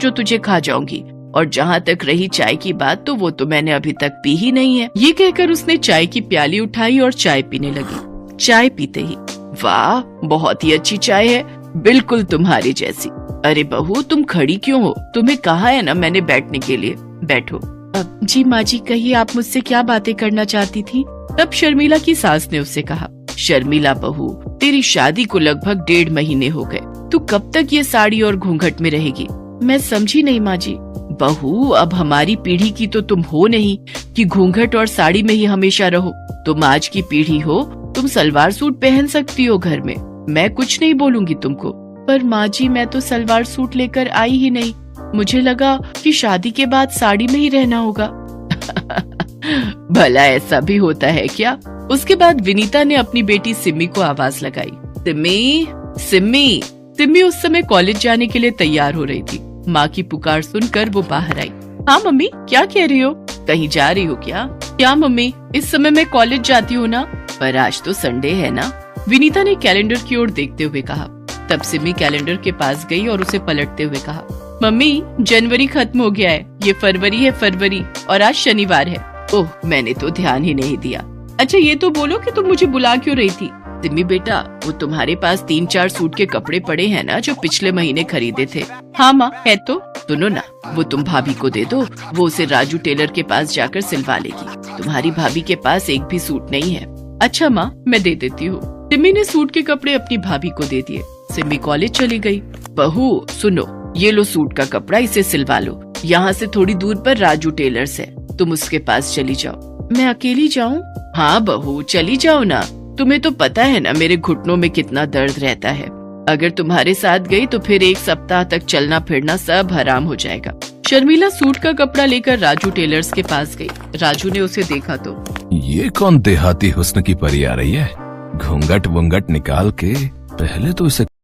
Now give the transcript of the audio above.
जो तुझे खा जाऊंगी। और जहाँ तक रही चाय की बात, तो वो तो मैंने अभी तक पी ही नहीं है। ये कहकर उसने चाय की प्याली उठाई और चाय पीने लगी। चाय पीते ही, वाह बहुत ही अच्छी चाय है, बिल्कुल तुम्हारी जैसी। अरे बहू तुम खड़ी क्यों हो? तुम्हें कहा है ना मैंने बैठने के लिए, बैठो। जी माँ जी, कहिए आप मुझसे क्या बातें करना चाहती थी? तब शर्मिला की सास ने उससे कहा, शर्मिला बहू, तेरी शादी को लगभग 1.5 महीने हो गए, तू कब तक ये साड़ी और घूंघट में रहेगी? मैं समझी नहीं माँ जी। बहू अब हमारी पीढ़ी की तो तुम हो नहीं कि घूंघट और साड़ी में ही हमेशा रहो। तुम आज की पीढ़ी हो, तुम सलवार सूट पहन सकती हो घर में, मैं कुछ नहीं बोलूंगी तुमको। पर माँ जी मैं तो सलवार सूट लेकर आई ही नहीं, मुझे लगा कि शादी के बाद साड़ी में ही रहना होगा। भला ऐसा भी होता है क्या? उसके बाद विनीता ने अपनी बेटी सिम्मी को आवाज लगाई, सिम्मी सिम्मी। सिम्मी उस समय कॉलेज जाने के लिए तैयार हो रही थी। माँ की पुकार सुनकर वो बाहर आई। हाँ मम्मी, क्या कह रही हो? कहीं जा रही हो क्या? क्या मम्मी, इस समय मैं कॉलेज जाती हूँ ना, पर आज तो संडे है ना, विनीता ने कैलेंडर की ओर देखते हुए कहा। तब सिम्मी कैलेंडर के पास गई और उसे पलटते हुए कहा, मम्मी जनवरी खत्म हो गया है, ये फरवरी है, फरवरी, और आज शनिवार है। ओह मैंने तो ध्यान ही नहीं दिया। अच्छा ये तो बोलो कि तुम मुझे बुला क्यों रही थी? सिम्मी बेटा, वो तुम्हारे पास 3-4 सूट के कपड़े पड़े हैं ना, जो पिछले महीने खरीदे थे। हाँ माँ है तो। सुनो ना, वो तुम भाभी को दे दो, वो उसे राजू टेलर के पास जाकर सिलवा लेगी। तुम्हारी भाभी के पास एक भी सूट नहीं है। अच्छा माँ, मैं दे देती हूँ। सिम्मी ने सूट के कपड़े अपनी भाभी को दे दिए। सिम्मी कॉलेज चली गई। बहू सुनो, ये लो सूट का कपड़ा, इसे सिलवा लो। यहाँ से थोड़ी दूर पर राजू टेलर्स है, तुम उसके पास चली जाओ। मैं अकेली जाऊँ? हाँ बहू चली जाओ ना, तुम्हें तो पता है ना मेरे घुटनों में कितना दर्द रहता है। अगर तुम्हारे साथ गई तो फिर 1 सप्ताह तक चलना फिरना सब हराम हो जाएगा। शर्मिला सूट का कपड़ा लेकर राजू टेलर्स के पास गई। राजू ने उसे देखा तो, ये कौन देहाती हुस्न की परी आ रही है? घूंघट वूंघट निकाल के पहले तो इसे